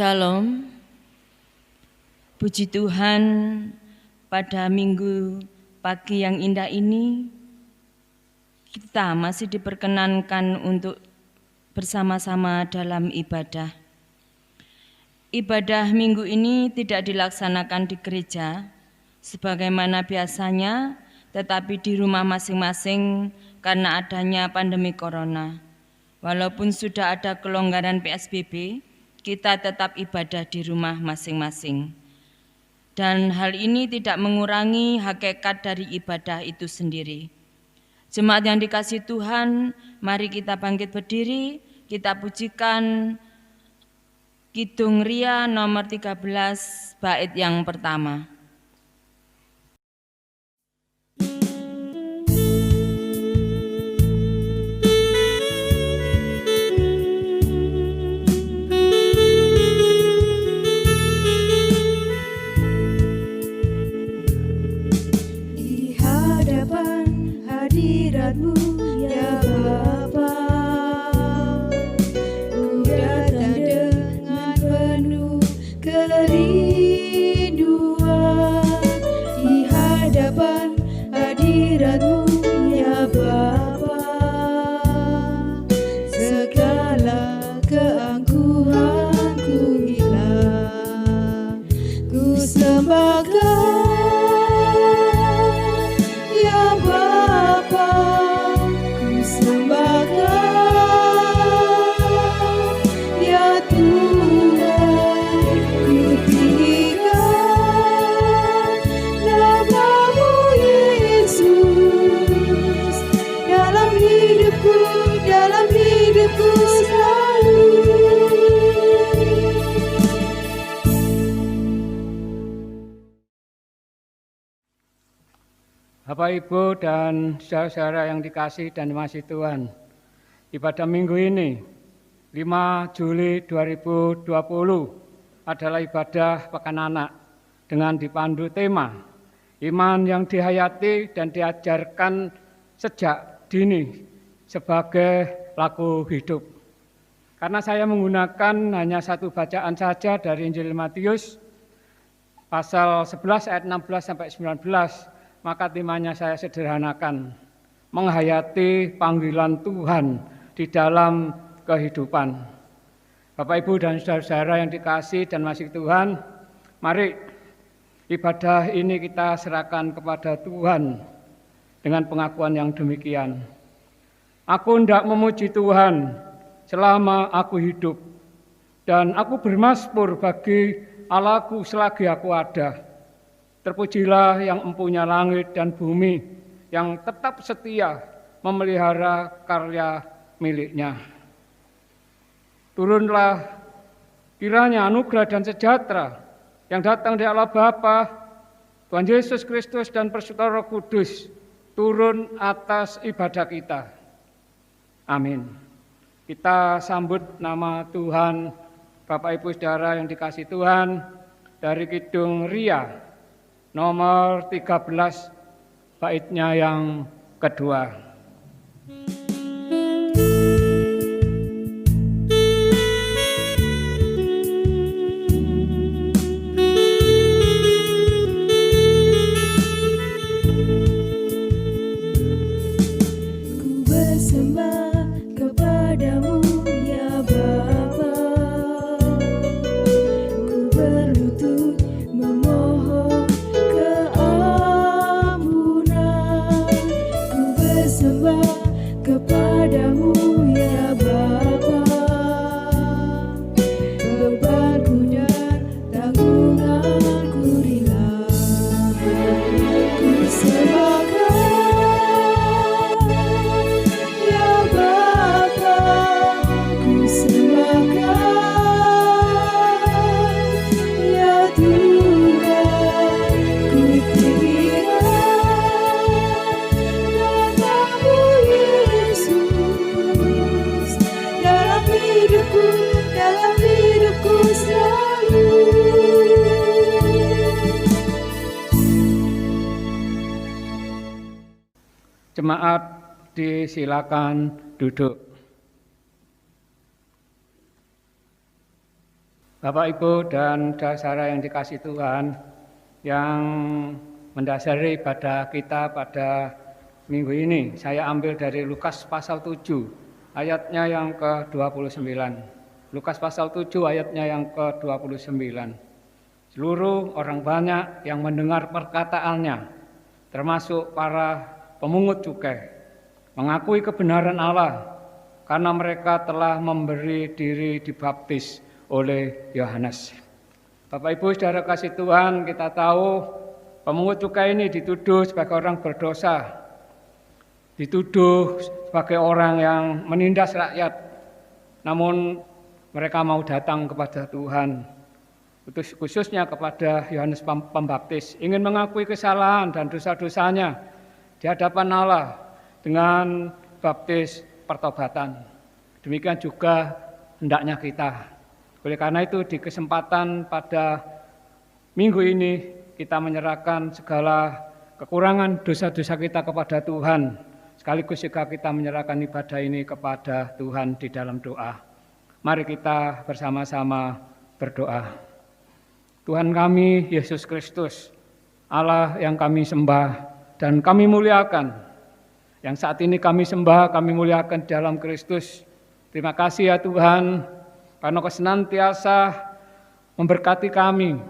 Shalom, puji Tuhan pada minggu pagi yang indah ini kita masih diperkenankan untuk bersama-sama dalam ibadah. Ibadah minggu ini tidak dilaksanakan di gereja sebagaimana biasanya, tetapi di rumah masing-masing karena adanya pandemi corona. Walaupun sudah ada kelonggaran PSBB, kita tetap ibadah di rumah masing-masing. Dan hal ini tidak mengurangi hakikat dari ibadah itu sendiri. Jemaat yang dikasihi Tuhan, mari kita bangkit berdiri, kita pujikan Kidung Ria nomor 13 bait yang pertama. Bapak, Ibu, dan saudara-saudara yang dikasihi dan dimasihi Tuhan, ibadah minggu ini, 5 Juli 2020, adalah ibadah Pekan Anak dengan dipandu tema iman yang dihayati dan diajarkan sejak dini sebagai laku hidup. Karena saya menggunakan hanya satu bacaan saja dari Injil Matius, pasal 11 ayat 16-19, maka temanya saya sederhanakan, menghayati panggilan Tuhan di dalam kehidupan. Bapak, Ibu, dan saudara-saudara yang dikasihi dan masih Tuhan, mari ibadah ini kita serahkan kepada Tuhan dengan pengakuan yang demikian. Aku hendak memuji Tuhan selama aku hidup, dan aku bermasmur bagi Allahku selagi aku ada. Terpujilah yang empunya langit dan bumi, yang tetap setia memelihara karya miliknya. Turunlah kiranya anugerah dan sejahtera yang datang dari Allah Bapa, Tuhan Yesus Kristus dan Persekutuan Roh Kudus turun atas ibadah kita. Amin. Kita sambut nama Tuhan, Bapak, Ibu, Saudara yang dikasihi Tuhan, dari Kidung Ria nomor 13 baitnya yang kedua. Jemaat disilakan duduk. Bapak, Ibu, dan saudara yang dikasihi Tuhan, yang mendasari ibadah kita pada minggu ini, saya ambil dari Lukas pasal 7, ayatnya yang ke-29. Lukas pasal 7, ayatnya yang ke-29. Seluruh orang banyak yang mendengar perkataannya, termasuk para pemungut cukai, mengakui kebenaran Allah karena mereka telah memberi diri dibaptis oleh Yohanes. Bapak, Ibu, saudara kasih Tuhan, kita tahu pemungut cukai ini dituduh sebagai orang berdosa, dituduh sebagai orang yang menindas rakyat, namun mereka mau datang kepada Tuhan, khususnya kepada Yohanes Pembaptis, ingin mengakui kesalahan dan dosa-dosanya di hadapan Allah dengan baptis pertobatan. Demikian juga hendaknya kita. Oleh karena itu di kesempatan pada minggu ini kita menyerahkan segala kekurangan dosa-dosa kita kepada Tuhan. Sekaligus juga kita menyerahkan ibadah ini kepada Tuhan di dalam doa. Mari kita bersama-sama berdoa. Tuhan kami, Yesus Kristus, Allah yang kami sembah dan kami muliakan, yang saat ini kami sembah, kami muliakan dalam Kristus. Terima kasih ya Tuhan, karena Kau senantiasa memberkati kami,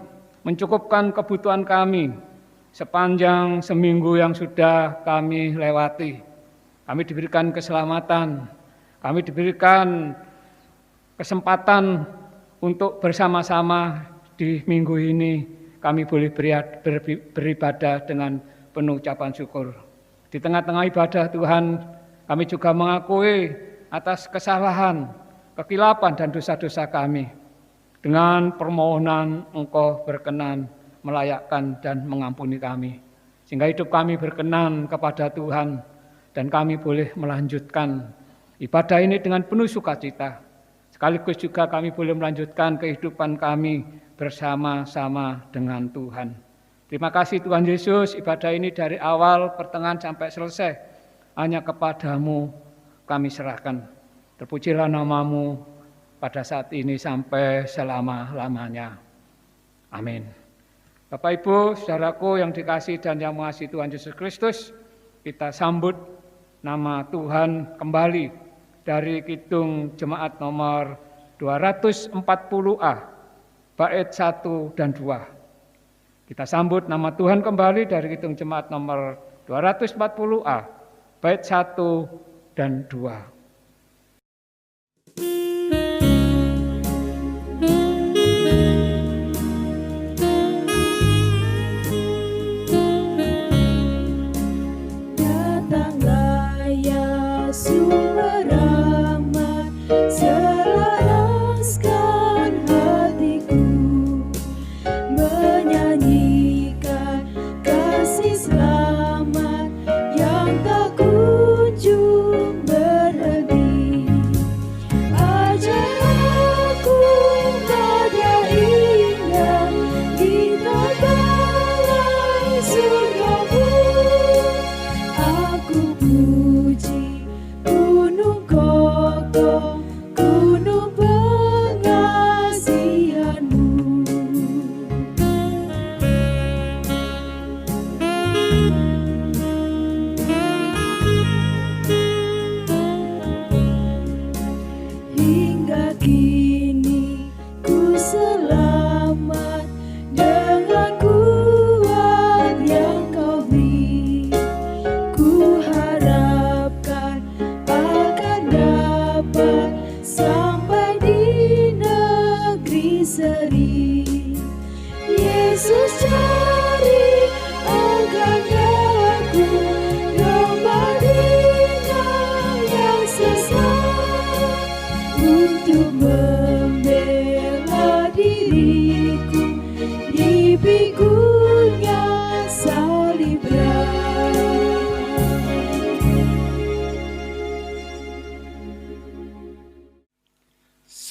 mencukupkan kebutuhan kami sepanjang seminggu yang sudah kami lewati. Kami diberikan keselamatan, kami diberikan kesempatan untuk bersama-sama di minggu ini kami boleh beribadah dengan penuh ucapan syukur. Di tengah-tengah ibadah Tuhan, kami juga mengakui atas kesalahan, kekilapan dan dosa-dosa kami. Dengan permohonan Engkau berkenan melayakkan dan mengampuni kami. Sehingga hidup kami berkenan kepada Tuhan dan kami boleh melanjutkan ibadah ini dengan penuh sukacita. Sekaligus juga kami boleh melanjutkan kehidupan kami bersama-sama dengan Tuhan. Terima kasih Tuhan Yesus, ibadah ini dari awal, pertengahan sampai selesai hanya kepadamu kami serahkan. Terpujilah namamu pada saat ini sampai selama-lamanya. Amin. Bapak, Ibu, saudaraku yang dikasihi dan yang mengasihi Tuhan Yesus Kristus, kita sambut nama Tuhan kembali dari Kidung Jemaat nomor 240A, bait 1 dan 2. Kita sambut nama Tuhan kembali dari Kidung Jemaat nomor 240A, bait 1 dan 2.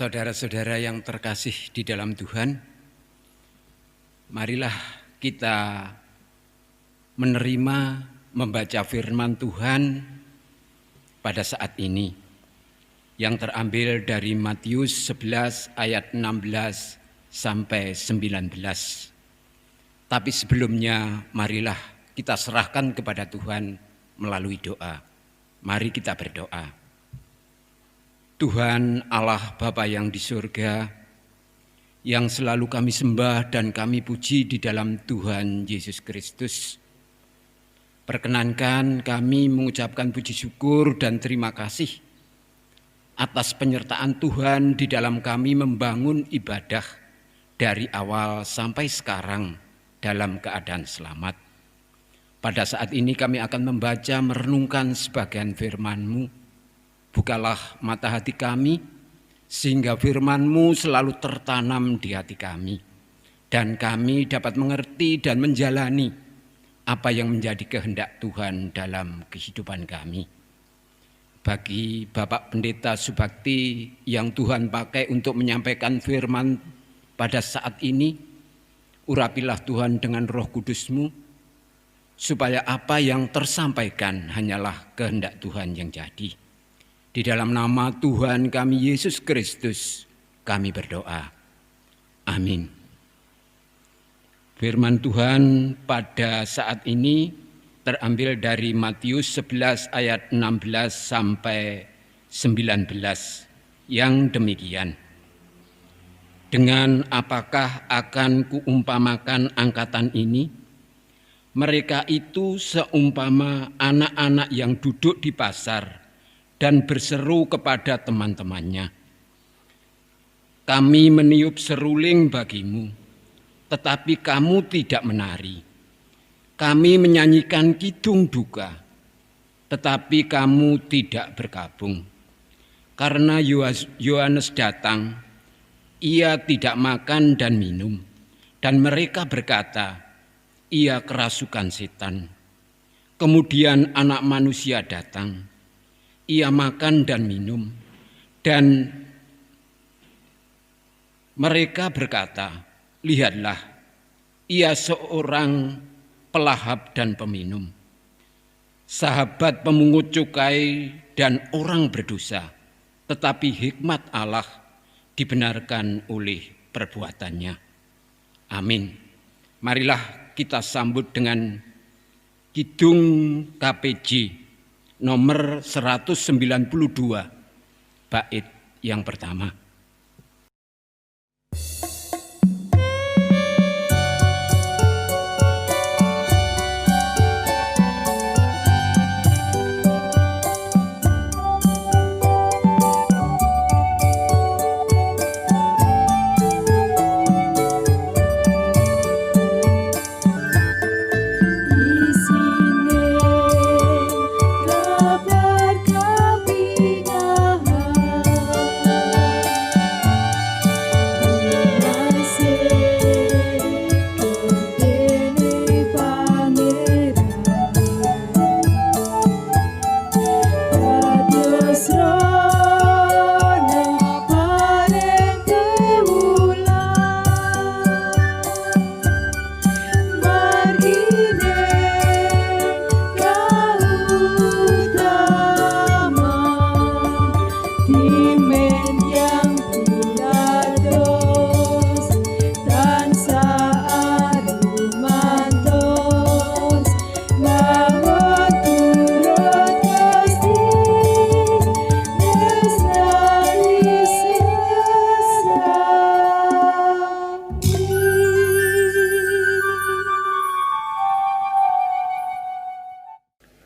Saudara-saudara yang terkasih di dalam Tuhan, marilah kita menerima membaca firman Tuhan pada saat ini yang terambil dari Matius 11 ayat 16 sampai 19. Tapi sebelumnya marilah kita serahkan kepada Tuhan melalui doa. Mari kita berdoa. Tuhan Allah Bapa yang di surga, yang selalu kami sembah dan kami puji di dalam Tuhan Yesus Kristus, perkenankan kami mengucapkan puji syukur dan terima kasih atas penyertaan Tuhan di dalam kami membangun ibadah dari awal sampai sekarang dalam keadaan selamat. Pada saat ini kami akan membaca merenungkan sebagian firman-Mu. Bukalah mata hati kami, sehingga firman-Mu selalu tertanam di hati kami, dan kami dapat mengerti dan menjalani apa yang menjadi kehendak Tuhan dalam kehidupan kami. Bagi Bapak Pendeta Subakti yang Tuhan pakai untuk menyampaikan firman pada saat ini, urapilah Tuhan dengan Roh Kudus-Mu, supaya apa yang tersampaikan hanyalah kehendak Tuhan yang jadi. Di dalam nama Tuhan kami Yesus Kristus, kami berdoa. Amin. Firman Tuhan pada saat ini terambil dari Matius 11 ayat 16 sampai 19 yang demikian. Dengan apakah akan kuumpamakan angkatan ini? Mereka itu seumpama anak-anak yang duduk di pasar dan berseru kepada teman-temannya, "Kami meniup seruling bagimu, tetapi kamu tidak menari. Kami menyanyikan kidung duka, tetapi kamu tidak bergabung. Karena Yohanes datang, ia tidak makan dan minum, dan mereka berkata, ia kerasukan setan. Kemudian Anak Manusia datang, ia makan dan minum, dan mereka berkata, lihatlah, ia seorang pelahap dan peminum, sahabat pemungut cukai dan orang berdosa, tetapi hikmat Allah dibenarkan oleh perbuatannya. Amin. Marilah kita sambut dengan kidung KPJ nomor 192, bait yang pertama.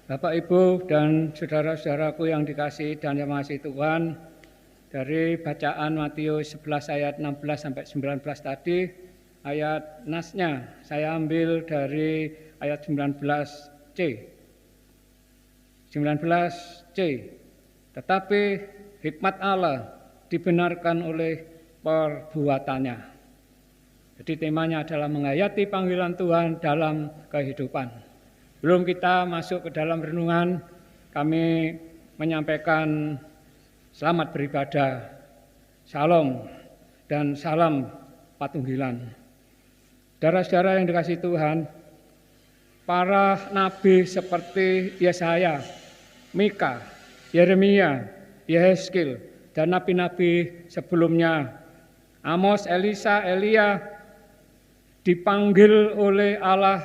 Bapak, Ibu, dan saudara-saudaraku yang dikasihi dan dimasihi Tuhan, dari bacaan Matius 11 ayat 16 sampai 19 tadi, ayat nasnya saya ambil dari ayat 19C. 19C, tetapi hikmat Allah dibenarkan oleh perbuatannya. Jadi temanya adalah menghayati panggilan Tuhan dalam kehidupan. Belum kita masuk ke dalam renungan, kami menyampaikan selamat beribadah, shalom, dan salam patunggilan. Saudara-saudara yang dikasihi Tuhan, para nabi seperti Yesaya, Mika, Yeremia, Yehezkiel, dan nabi-nabi sebelumnya Amos, Elisa, Elia dipanggil oleh Allah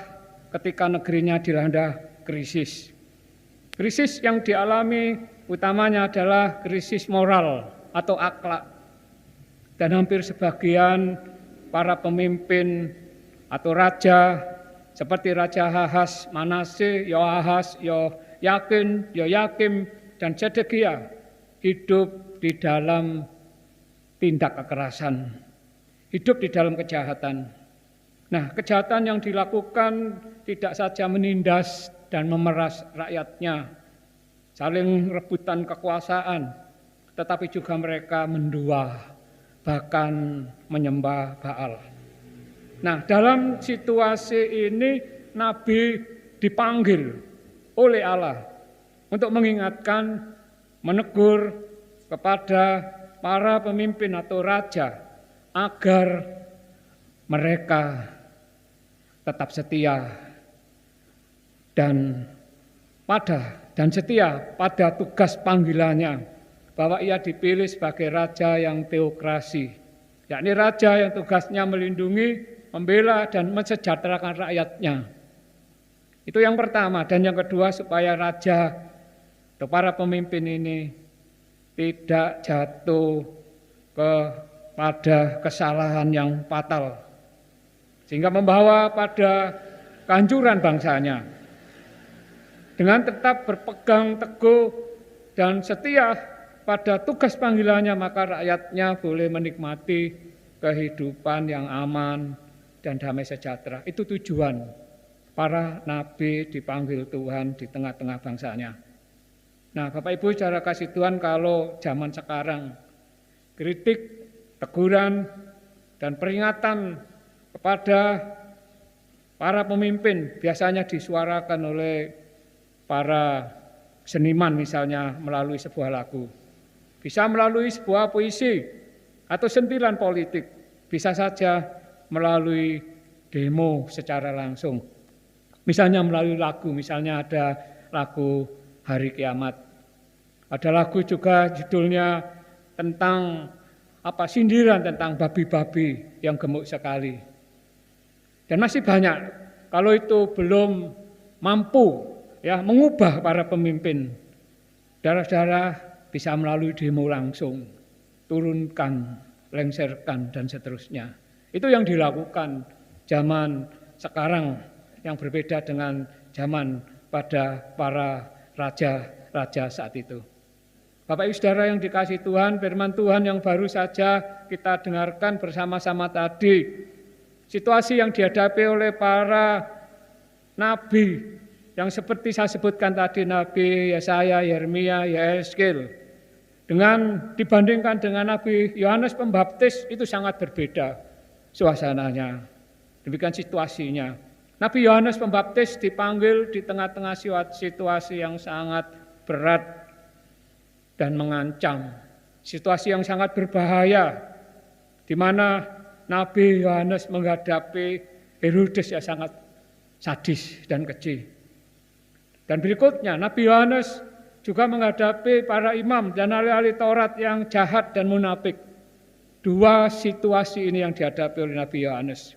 ketika negerinya dilanda krisis. Krisis yang dialami utamanya adalah krisis moral atau akhlak. Dan hampir sebagian para pemimpin atau raja seperti Raja Ahaz, Manase, Yoahaz, Yoyakim, dan Zedekia hidup di dalam tindak kekerasan, hidup di dalam kejahatan. Nah, kejahatan yang dilakukan tidak saja menindas dan memeras rakyatnya, saling rebutan kekuasaan, tetapi juga mereka mendua, bahkan menyembah Baal. Nah, dalam situasi ini Nabi dipanggil oleh Allah untuk mengingatkan, menegur kepada para pemimpin atau raja agar mereka tetap setia dan setia pada tugas panggilannya, bahwa ia dipilih sebagai raja yang teokrasi, yakni raja yang tugasnya melindungi, membela, dan mensejahterakan rakyatnya. Itu yang pertama. Dan yang kedua, supaya raja atau para pemimpin ini tidak jatuh kepada kesalahan yang fatal, sehingga membawa pada kehancuran bangsanya. Dengan tetap berpegang teguh dan setia pada tugas panggilannya, maka rakyatnya boleh menikmati kehidupan yang aman dan damai sejahtera. Itu tujuan para nabi dipanggil Tuhan di tengah-tengah bangsanya. Nah, Bapak Ibu saudara kasih Tuhan, kalau zaman sekarang kritik, teguran, dan peringatan kepada para pemimpin biasanya disuarakan oleh para seniman, misalnya melalui sebuah lagu, bisa melalui sebuah puisi atau sentilan politik, bisa saja melalui demo secara langsung. Misalnya melalui lagu, misalnya ada lagu Hari Kiamat. Ada lagu juga judulnya tentang sindiran tentang babi-babi yang gemuk sekali. Dan masih banyak. Kalau itu belum mampu mengubah para pemimpin, saudara-saudara bisa melalui demo langsung, turunkan, lengserkan, dan seterusnya. Itu yang dilakukan zaman sekarang, yang berbeda dengan zaman pada para raja-raja saat itu. Bapak Ibu Saudara yang dikasihi Tuhan, firman Tuhan yang baru saja kita dengarkan bersama-sama tadi, situasi yang dihadapi oleh para nabi yang seperti saya sebutkan tadi, Nabi Yesaya, Yeremia, Yehezkiel, dibandingkan dengan Nabi Yohanes Pembaptis, itu sangat berbeda suasananya. Demikian situasinya. Nabi Yohanes Pembaptis dipanggil di tengah-tengah situasi yang sangat berat dan mengancam, situasi yang sangat berbahaya, di mana Nabi Yohanes menghadapi Herodes yang sangat sadis dan keji. Dan berikutnya Nabi Yohanes juga menghadapi para imam dan ahli-ahli Taurat yang jahat dan munafik. Dua situasi ini yang dihadapi oleh Nabi Yohanes,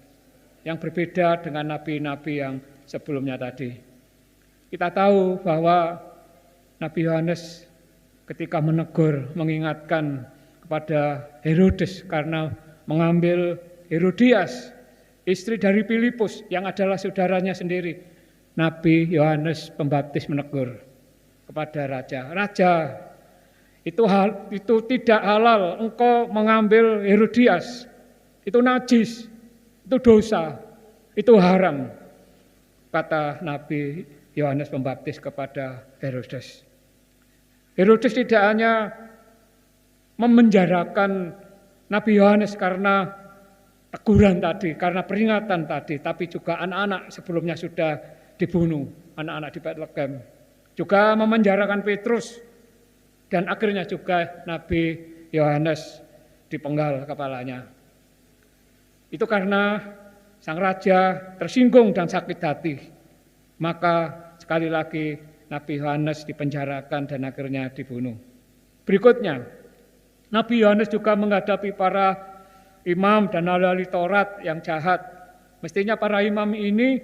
yang berbeda dengan nabi-nabi yang sebelumnya tadi. Kita tahu bahwa Nabi Yohanes ketika menegur, mengingatkan kepada Herodes karena mengambil Herodias, istri dari Filipus yang adalah saudaranya sendiri. Nabi Yohanes Pembaptis menegur kepada raja, itu tidak halal engkau mengambil Herodias, itu najis, itu dosa, itu haram, kata Nabi Yohanes Pembaptis kepada Herodes. Herodes tidak hanya memenjarakan Nabi Yohanes karena teguran tadi, karena peringatan tadi, tapi juga anak-anak sebelumnya sudah dibunuh, anak-anak di Bethlehem. Juga memenjarakan Petrus, dan akhirnya juga Nabi Yohanes dipenggal kepalanya. Itu karena sang raja tersinggung dan sakit hati. Maka sekali lagi Nabi Yohanes dipenjarakan dan akhirnya dibunuh. Berikutnya, Nabi Yohanes juga menghadapi para imam dan ahli Taurat yang jahat. Mestinya para imam ini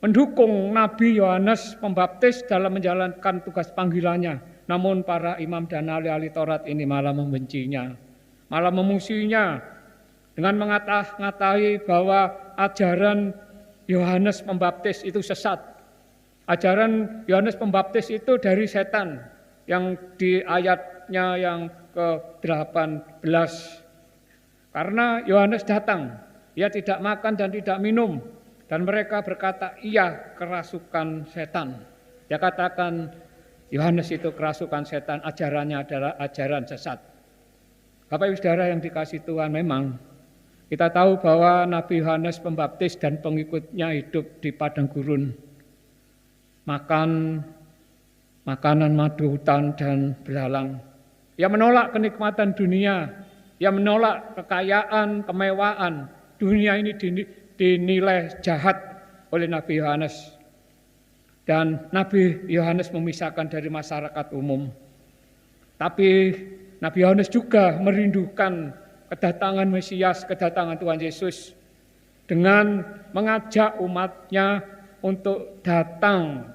mendukung Nabi Yohanes Pembaptis dalam menjalankan tugas panggilannya. Namun para imam dan ahli Taurat ini malah membencinya, malah memusuhinya dengan mengata-ngatai bahwa ajaran Yohanes Pembaptis itu sesat. Ajaran Yohanes Pembaptis itu dari setan, yang di ayatnya yang ke-18. Karena Yohanes datang, ia tidak makan dan tidak minum, dan mereka berkata, ia kerasukan setan. Dia katakan Yohanes itu kerasukan setan, ajarannya adalah ajaran sesat. Bapak Ibu Saudara yang dikasihi Tuhan, memang kita tahu bahwa Nabi Yohanes Pembaptis dan pengikutnya hidup di padang gurun, makan makanan madu hutan dan belalang. Ia menolak kenikmatan dunia, ia menolak kekayaan, kemewahan. Dunia ini dinilai jahat oleh Nabi Yohanes. Dan Nabi Yohanes memisahkan dari masyarakat umum. Tapi Nabi Yohanes juga merindukan kedatangan Mesias, kedatangan Tuhan Yesus, dengan mengajak umatnya untuk datang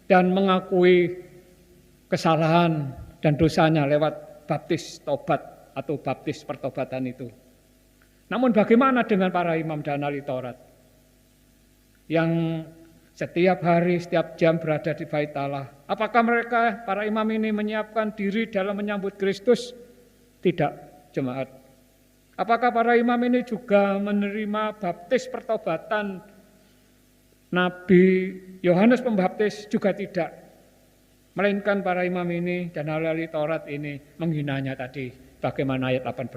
dan mengakui kesalahan dan dosanya lewat baptis tobat atau baptis pertobatan itu. Namun bagaimana dengan para imam dan ahli Taurat yang setiap hari, setiap jam berada di bait Allah? Apakah mereka, para imam ini, menyiapkan diri dalam menyambut Kristus? Tidak, jemaat. Apakah para imam ini juga menerima baptis pertobatan Nabi Yohanes Pembaptis? Juga tidak. Melainkan para imam ini dan ahli Taurat ini menghinanya tadi, bagaimana ayat 18.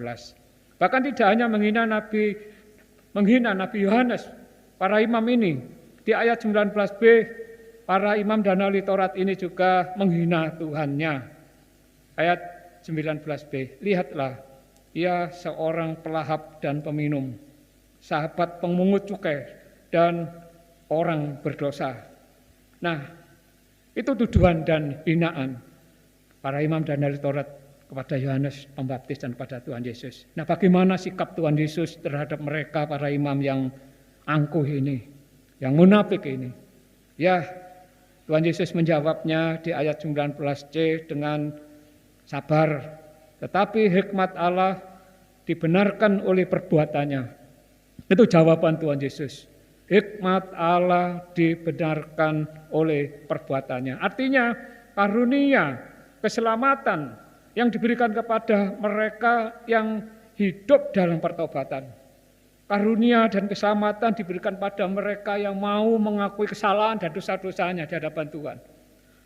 Bahkan tidak hanya menghina Nabi Yohanes, para imam ini di ayat 19b, para imam dan ahli Taurat ini juga menghina Tuhannya. Ayat 19b, lihatlah, ia seorang pelahap dan peminum, sahabat pemungut cukai dan orang berdosa. Nah, itu tuduhan dan hinaan para imam dan ahli Taurat kepada Yohanes Pembaptis dan kepada Tuhan Yesus. Nah, bagaimana sikap Tuhan Yesus terhadap mereka, para imam yang angkuh ini, yang munafik ini? Ya, Tuhan Yesus menjawabnya di ayat 19c dengan sabar. Tetapi hikmat Allah dibenarkan oleh perbuatannya. Itu jawaban Tuhan Yesus. Hikmat Allah dibenarkan oleh perbuatannya. Artinya karunia, keselamatan yang diberikan kepada mereka yang hidup dalam pertobatan. Karunia dan keselamatan diberikan pada mereka yang mau mengakui kesalahan dan dosa-dosanya di hadapan Tuhan.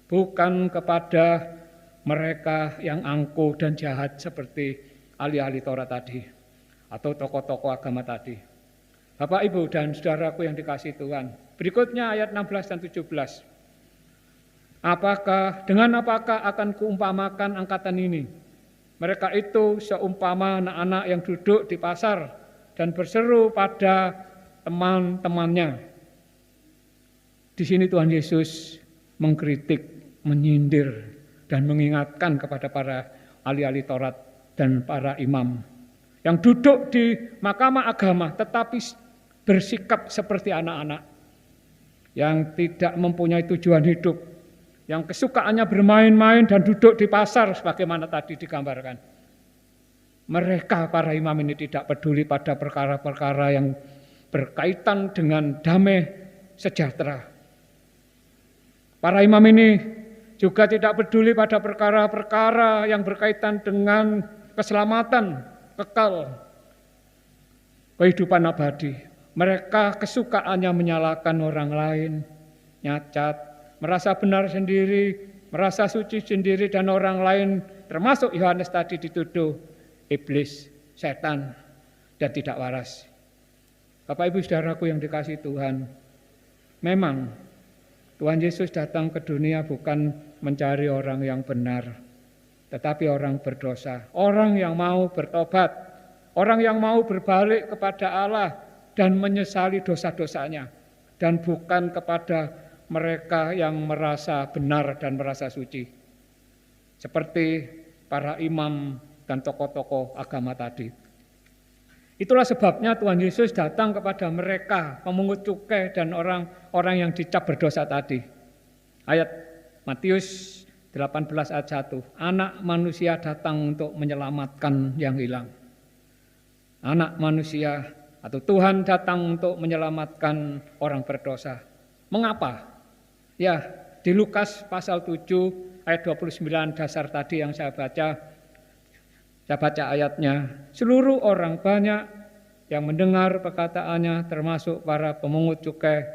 Bukan kepada mereka yang angkuh dan jahat seperti ahli-ahli Taurat tadi atau tokoh-tokoh agama tadi. Bapak, Ibu, dan saudaraku yang dikasihi Tuhan. Berikutnya ayat 16 dan 17. Dengan apakah akan kuumpamakan angkatan ini? Mereka itu seumpama anak-anak yang duduk di pasar dan berseru pada teman-temannya. Di sini Tuhan Yesus mengkritik, menyindir, dan mengingatkan kepada para ahli-ahli Taurat dan para imam yang duduk di mahkamah agama tetapi bersikap seperti anak-anak yang tidak mempunyai tujuan hidup, yang kesukaannya bermain-main dan duduk di pasar sebagaimana tadi digambarkan. Mereka, para imam ini, tidak peduli pada perkara-perkara yang berkaitan dengan damai sejahtera. Para imam ini juga tidak peduli pada perkara-perkara yang berkaitan dengan keselamatan kekal, kehidupan abadi. Mereka kesukaannya menyalahkan orang lain, nyacat, merasa benar sendiri, merasa suci sendiri, dan orang lain, termasuk Yohanes tadi, dituduh iblis, setan, dan tidak waras. Bapak, Ibu, saudaraku yang dikasihi Tuhan, memang Tuhan Yesus datang ke dunia bukan mencari orang yang benar, tetapi orang berdosa, orang yang mau bertobat, orang yang mau berbalik kepada Allah dan menyesali dosa-dosanya, dan bukan kepada mereka yang merasa benar dan merasa suci, seperti para imam dan tokoh-tokoh agama tadi. Itulah sebabnya Tuhan Yesus datang kepada mereka, pemungut cukai dan orang-orang yang dicap berdosa tadi. Ayat Matius 18 ayat 1. Anak manusia datang untuk menyelamatkan yang hilang. Anak manusia atau Tuhan datang untuk menyelamatkan orang berdosa. Mengapa? Ya, di Lukas pasal 7 ayat 29 dasar tadi yang saya baca ayatnya. Seluruh orang banyak yang mendengar perkataannya termasuk para pemungut cukai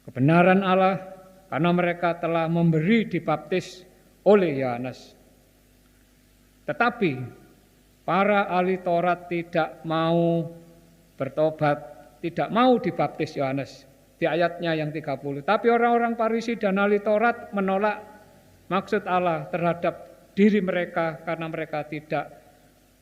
kebenaran Allah karena mereka telah memberi dibaptis oleh Yohanes. Tetapi para ahli Taurat tidak mau bertobat, tidak mau dibaptis Yohanes. Di ayatnya yang 30. Tapi orang-orang Farisi dan ahli Taurat menolak maksud Allah terhadap diri mereka karena mereka tidak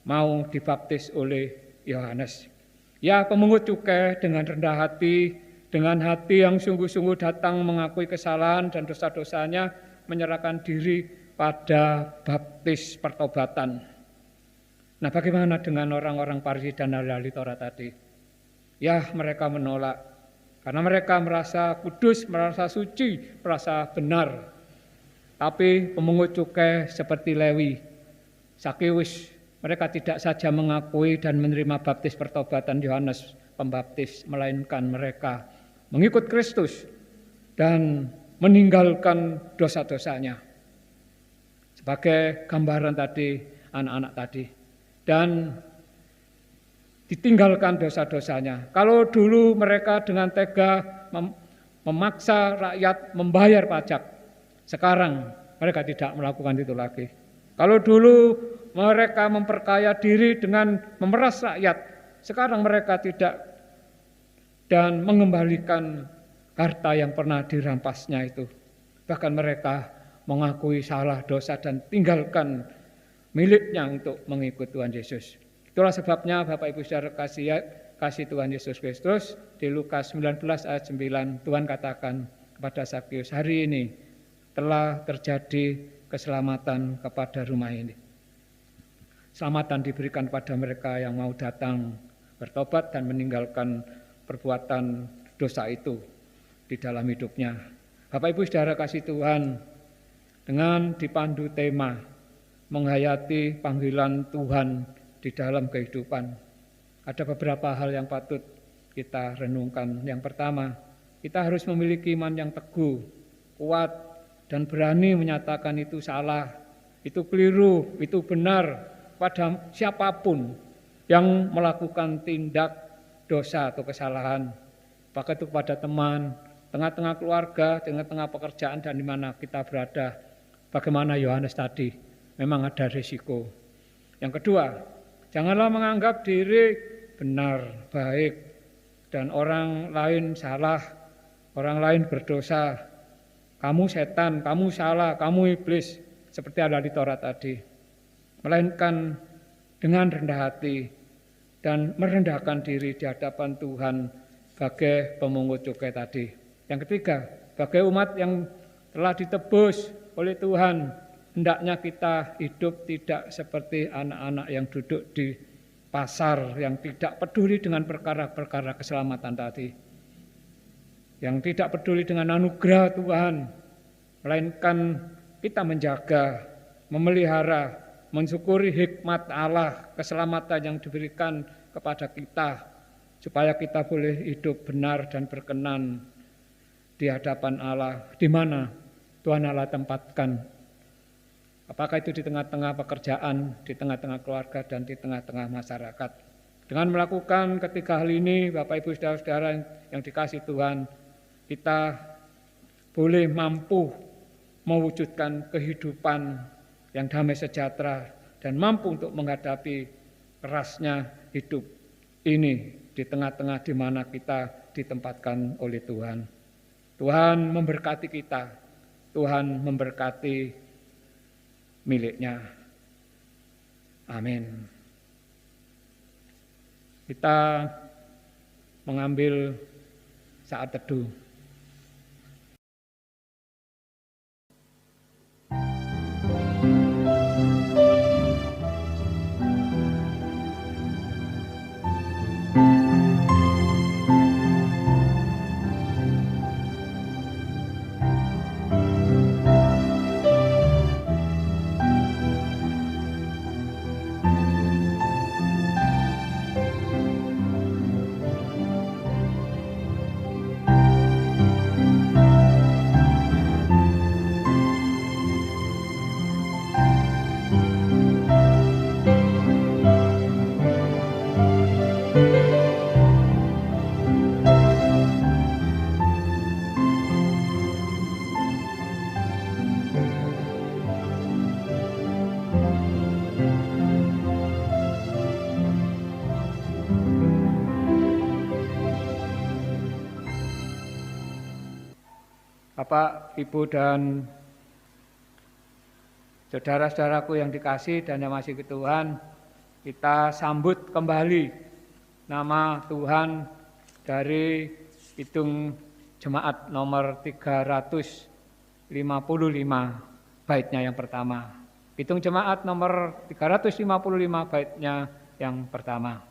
mau dibaptis oleh Yohanes. Ya, pemungut cukai dengan rendah hati, dengan hati yang sungguh-sungguh datang mengakui kesalahan dan dosa-dosanya, menyerahkan diri pada baptis pertobatan. Nah, bagaimana dengan orang-orang Farisi dan ahli Taurat tadi? Ya, mereka menolak karena mereka merasa kudus, merasa suci, merasa benar. Tapi pemungut cukai seperti Lewi, Sakeus, mereka tidak saja mengakui dan menerima baptis pertobatan Yohanes Pembaptis, melainkan mereka mengikut Kristus dan meninggalkan dosa-dosanya. Sebagai gambaran tadi, anak-anak tadi. Dan ditinggalkan dosa-dosanya. Kalau dulu mereka dengan tega memaksa rakyat membayar pajak, sekarang mereka tidak melakukan itu lagi. Kalau dulu mereka memperkaya diri dengan memeras rakyat, sekarang mereka tidak, dan mengembalikan harta yang pernah dirampasnya itu. Bahkan mereka mengakui salah dosa dan tinggalkan miliknya untuk mengikut Tuhan Yesus. Itulah sebabnya Bapak Ibu Saudara kasih Tuhan Yesus Kristus, di Lukas 19 ayat 9 Tuhan katakan kepada Sakeus, hari ini telah terjadi keselamatan kepada rumah ini. Selamatan diberikan pada mereka yang mau datang bertobat dan meninggalkan perbuatan dosa itu di dalam hidupnya. Bapak Ibu Saudara kasih Tuhan, dengan dipandu tema menghayati panggilan Tuhan di dalam kehidupan, ada beberapa hal yang patut kita renungkan. Yang pertama, kita harus memiliki iman yang teguh, kuat, dan berani menyatakan itu salah, itu keliru, itu benar pada siapapun yang melakukan tindak dosa atau kesalahan. Apakah itu kepada teman, tengah-tengah keluarga, tengah-tengah pekerjaan, dan di mana kita berada. Bagaimana Yohanes tadi, memang ada risiko. Yang kedua, janganlah menganggap diri benar, baik, dan orang lain salah, orang lain berdosa. Kamu setan, kamu salah, kamu iblis, seperti ada di Taurat tadi. Melainkan dengan rendah hati dan merendahkan diri di hadapan Tuhan sebagai pemungut cukai tadi. Yang ketiga, sebagai umat yang telah ditebus oleh Tuhan, hendaknya kita hidup tidak seperti anak-anak yang duduk di pasar, yang tidak peduli dengan perkara-perkara keselamatan tadi, yang tidak peduli dengan anugerah Tuhan, melainkan kita menjaga, memelihara, mensyukuri hikmat Allah, keselamatan yang diberikan kepada kita, supaya kita boleh hidup benar dan berkenan di hadapan Allah, di mana Tuhan Allah tempatkan. Apakah itu di tengah-tengah pekerjaan, di tengah-tengah keluarga, dan di tengah-tengah masyarakat. Dengan melakukan ketiga hal ini, Bapak Ibu Saudara-saudara yang dikasihi Tuhan, kita boleh mampu mewujudkan kehidupan yang damai sejahtera dan mampu untuk menghadapi kerasnya hidup ini di tengah-tengah di mana kita ditempatkan oleh Tuhan. Tuhan memberkati kita, Tuhan memberkati miliknya. Amin. Kita mengambil saat teduh. Bapak, Ibu, dan saudara-saudaraku yang dikasih dan yang masih ke Tuhan, kita sambut kembali nama Tuhan dari Kidung Jemaat nomor 355, baitnya yang pertama. Kidung Jemaat nomor 355, baitnya yang pertama.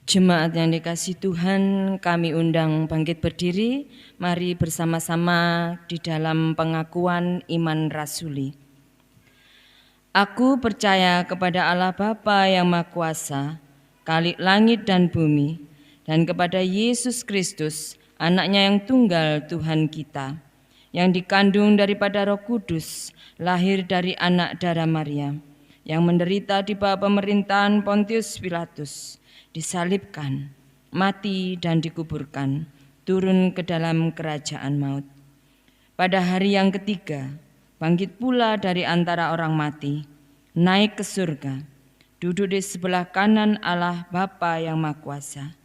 Jemaat yang dikasihi Tuhan, kami undang bangkit berdiri. Mari bersama-sama di dalam pengakuan iman rasuli. Aku percaya kepada Allah Bapa yang Maha Kuasa, Khalik langit dan bumi, dan kepada Yesus Kristus, Anaknya yang tunggal Tuhan kita, yang dikandung daripada Roh Kudus, lahir dari anak darah Maria, yang menderita di bawah pemerintahan Pontius Pilatus, disalibkan, mati dan dikuburkan, turun ke dalam kerajaan maut. Pada hari yang ketiga, bangkit pula dari antara orang mati, naik ke surga, duduk di sebelah kanan Allah Bapa yang Maha Kuasa,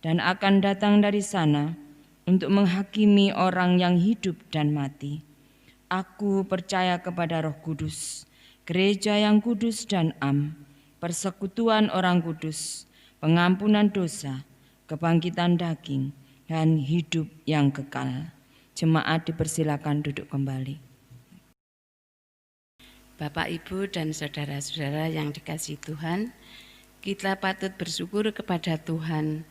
dan akan datang dari sana untuk menghakimi orang yang hidup dan mati. Aku percaya kepada Roh Kudus, gereja yang kudus dan am, persekutuan orang kudus, pengampunan dosa, kebangkitan daging, dan hidup yang kekal. Jemaat dipersilakan duduk kembali. Bapak, Ibu, dan saudara-saudara yang dikasihi Tuhan, kita patut bersyukur kepada Tuhan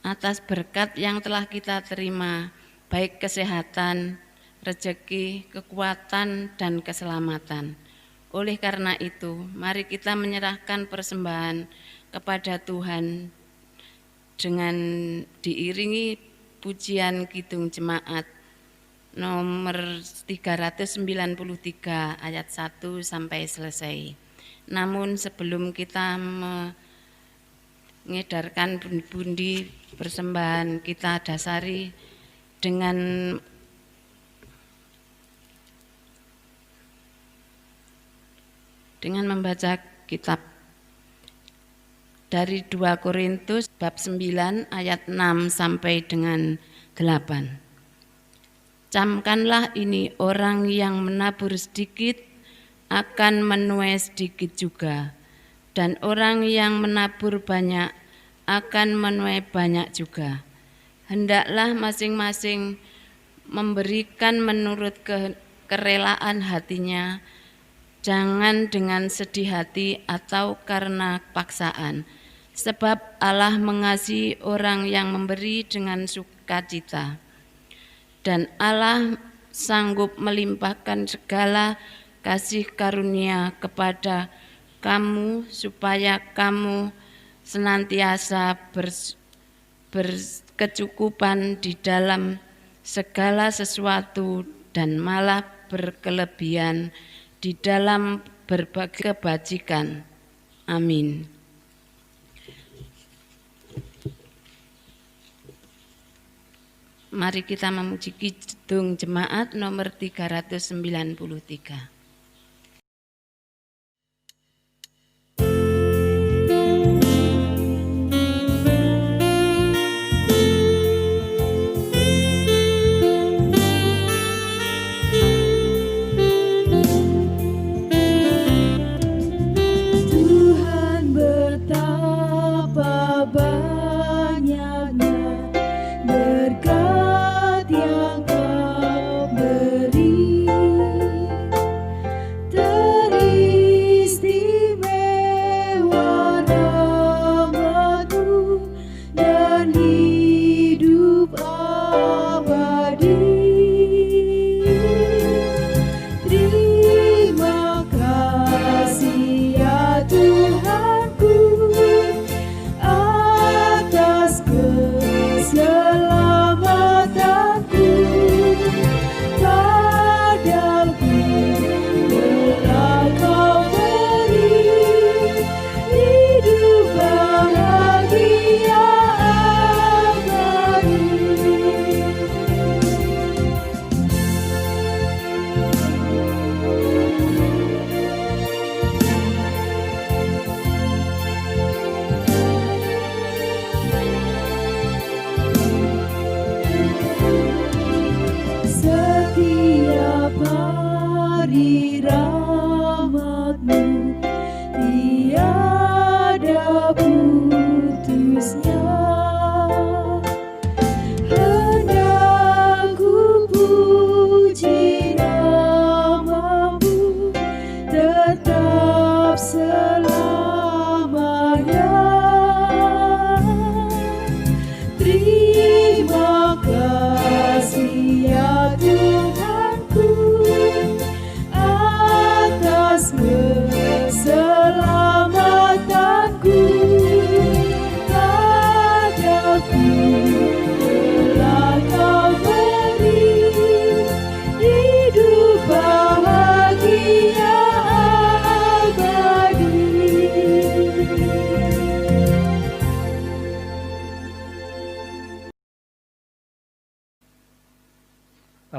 atas berkat yang telah kita terima, baik kesehatan, rezeki, kekuatan, dan keselamatan. Oleh karena itu, mari kita menyerahkan persembahan kepada Tuhan dengan diiringi pujian Kidung Jemaat nomor 393 ayat 1 sampai selesai. Namun sebelum kita mengedarkan pundi persembahan, kita dasari dengan membaca kitab dari 2 Korintus bab 9 ayat 6 sampai dengan 8. Camkanlah ini, orang yang menabur sedikit akan menuai sedikit juga, dan orang yang menabur banyak akan menuai banyak juga. Hendaklah masing-masing memberikan menurut kerelaan hatinya, jangan dengan sedih hati atau karena paksaan. Sebab Allah mengasihi orang yang memberi dengan sukacita. Dan Allah sanggup melimpahkan segala kasih karunia kepada kamu, supaya kamu senantiasa berkecukupan di dalam segala sesuatu dan malah berkelebihan di dalam berbagai kebajikan. Amin. Mari kita memuji Kidung Jemaat nomor 393.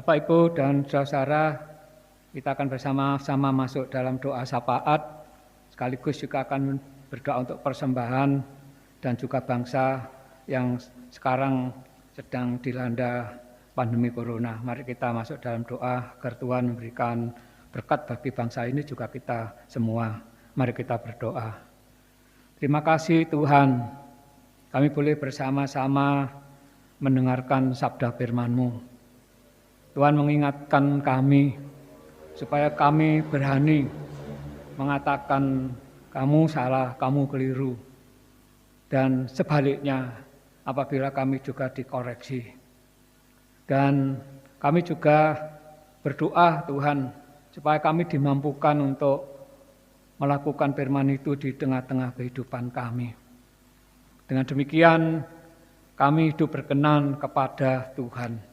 Bapak, Ibu, dan saudara, kita akan bersama-sama masuk dalam doa syafaat, sekaligus juga akan berdoa untuk persembahan dan juga bangsa yang sekarang sedang dilanda pandemi corona. Mari kita masuk dalam doa agar Tuhan memberikan berkat bagi bangsa ini juga kita semua. Mari kita berdoa. Terima kasih Tuhan, kami boleh bersama-sama mendengarkan sabda firman-Mu. Tuhan mengingatkan kami supaya kami berani mengatakan kamu salah, kamu keliru. Dan sebaliknya apabila kami juga dikoreksi. Dan kami juga berdoa Tuhan supaya kami dimampukan untuk melakukan firman itu di tengah-tengah kehidupan kami. Dengan demikian kami hidup berkenan kepada Tuhan.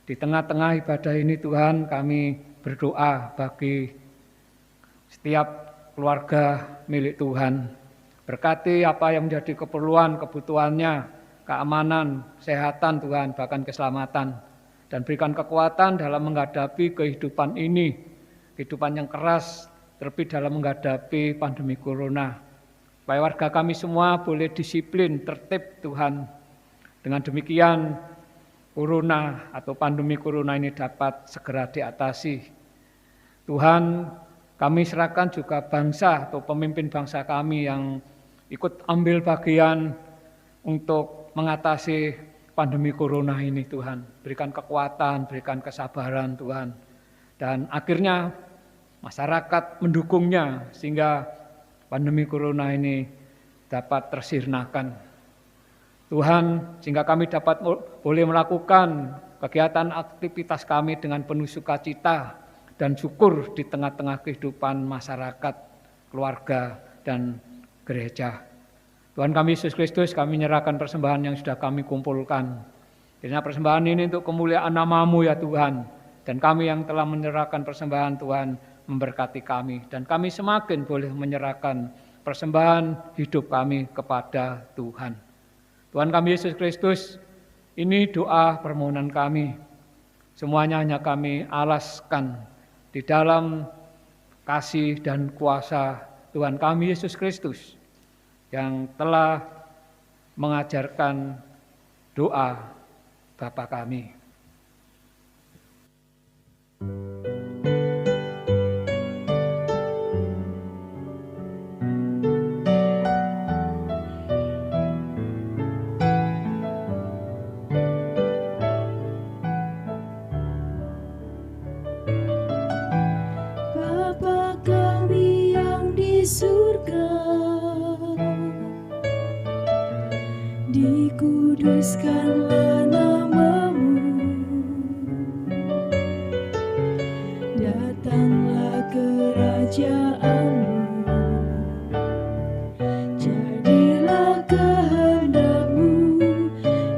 Di tengah-tengah ibadah ini Tuhan, kami berdoa bagi setiap keluarga milik Tuhan. Berkati apa yang menjadi keperluan, kebutuhannya, keamanan, kesehatan Tuhan, bahkan keselamatan. Dan berikan kekuatan dalam menghadapi kehidupan ini, kehidupan yang keras, terlebih dalam menghadapi pandemi corona. Supaya warga kami semua boleh disiplin, tertib Tuhan. Dengan demikian, corona atau pandemi corona ini dapat segera diatasi. Tuhan, kami serahkan juga bangsa atau pemimpin bangsa kami yang ikut ambil bagian untuk mengatasi pandemi corona ini Tuhan. Berikan kekuatan, berikan kesabaran Tuhan. Dan akhirnya masyarakat mendukungnya sehingga pandemi corona ini dapat tersirnakan. Tuhan, sehingga kami dapat boleh melakukan kegiatan aktivitas kami dengan penuh sukacita dan syukur di tengah-tengah kehidupan masyarakat, keluarga, dan gereja. Tuhan kami Yesus Kristus, kami menyerahkan persembahan yang sudah kami kumpulkan. Karena persembahan ini untuk kemuliaan nama-Mu ya Tuhan. Dan kami yang telah menyerahkan persembahan Tuhan memberkati kami. Dan kami semakin boleh menyerahkan persembahan hidup kami kepada Tuhan. Tuhan kami Yesus Kristus, ini doa permohonan kami. Semuanya hanya kami alaskan di dalam kasih dan kuasa Tuhan kami Yesus Kristus yang telah mengajarkan doa Bapa kami. Dikuduskanlah nama-Mu, datanglah kerajaan-Mu, jadilah kehendak-Mu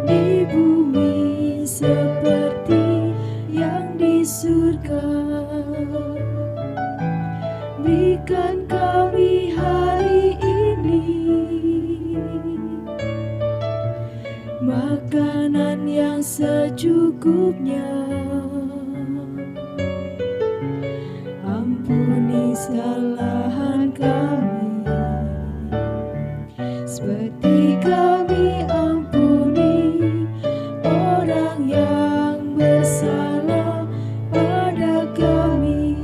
di bumi seperti yang di surga. Berikan kami hari ini makanan yang secukupnya. Ampuni kesalahan kami, seperti kami ampuni orang yang bersalah pada kami.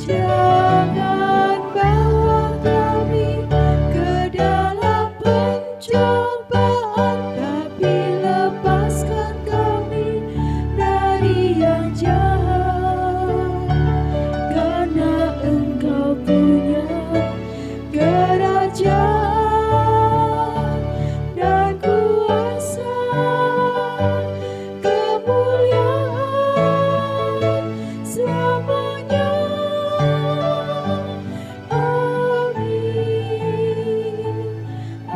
Jangan bawa kami ke dalam pencobaan, tapi lepaskan kami dari yang jahat. Karena Engkau punya kerajaan dan kuasa, kemuliaan selamanya. Amin, amin, amin.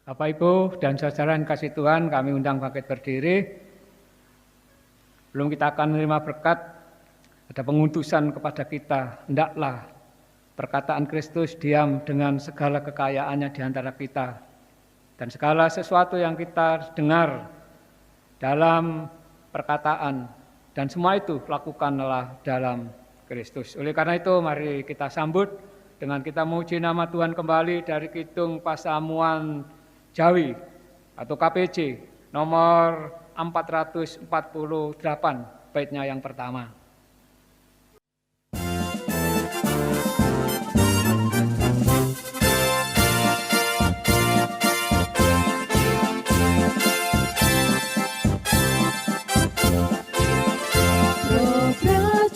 Bapak, Ibu, dan saudara yang kasih Tuhan, kami undang bangkit berdiri. Belum kita akan menerima berkat, ada pengutusan kepada kita, hendaklah perkataan Kristus diam dengan segala kekayaannya di antara kita. Dan segala sesuatu yang kita dengar dalam perkataan, dan semua itu lakukanlah dalam Kristus. Oleh karena itu mari kita sambut dengan kita memuji nama Tuhan kembali dari Kidung Pasamuan Jawi atau KPJ nomor 448, baitnya yang pertama.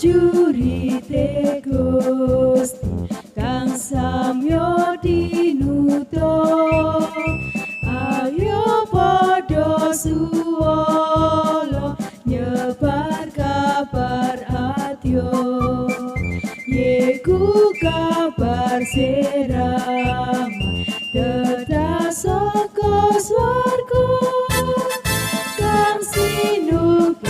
Jurite Gusti kang samyo dinuto, ayo padha suwala nyebar kabar adyo, yeku kabar serama tetas saka swarga kang sinuper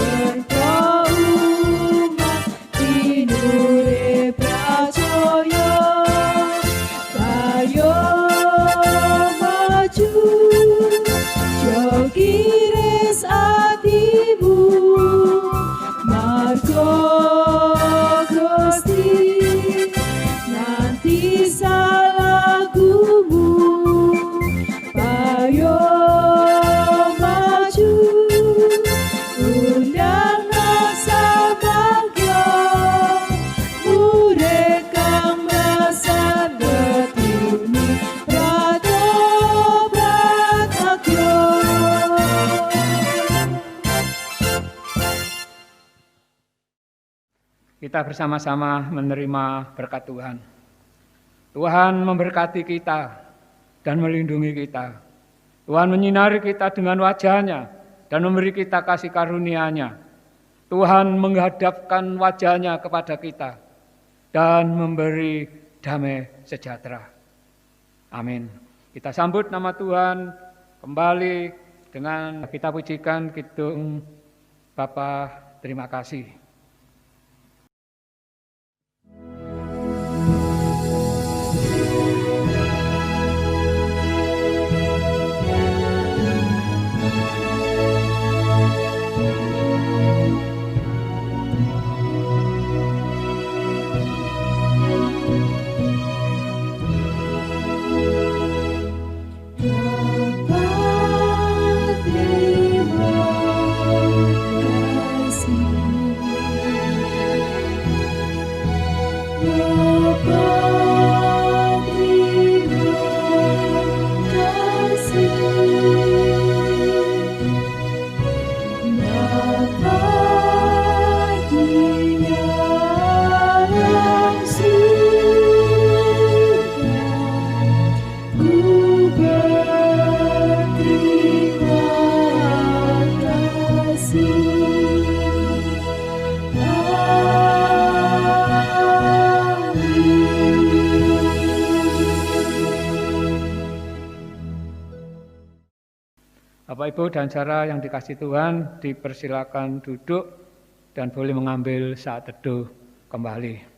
Kita bersama-sama menerima berkat Tuhan. Tuhan memberkati kita dan melindungi kita. Tuhan menyinari kita dengan wajah-Nya dan memberi kita kasih karunia-Nya. Tuhan menghadapkan wajah-Nya kepada kita dan memberi damai sejahtera. Amin. Kita sambut nama Tuhan kembali dengan kita pujikan Kidung Bapa terima kasih. Bapak, Ibu, dan saudara yang dikasihi Tuhan, dipersilakan duduk dan boleh mengambil saat teduh kembali.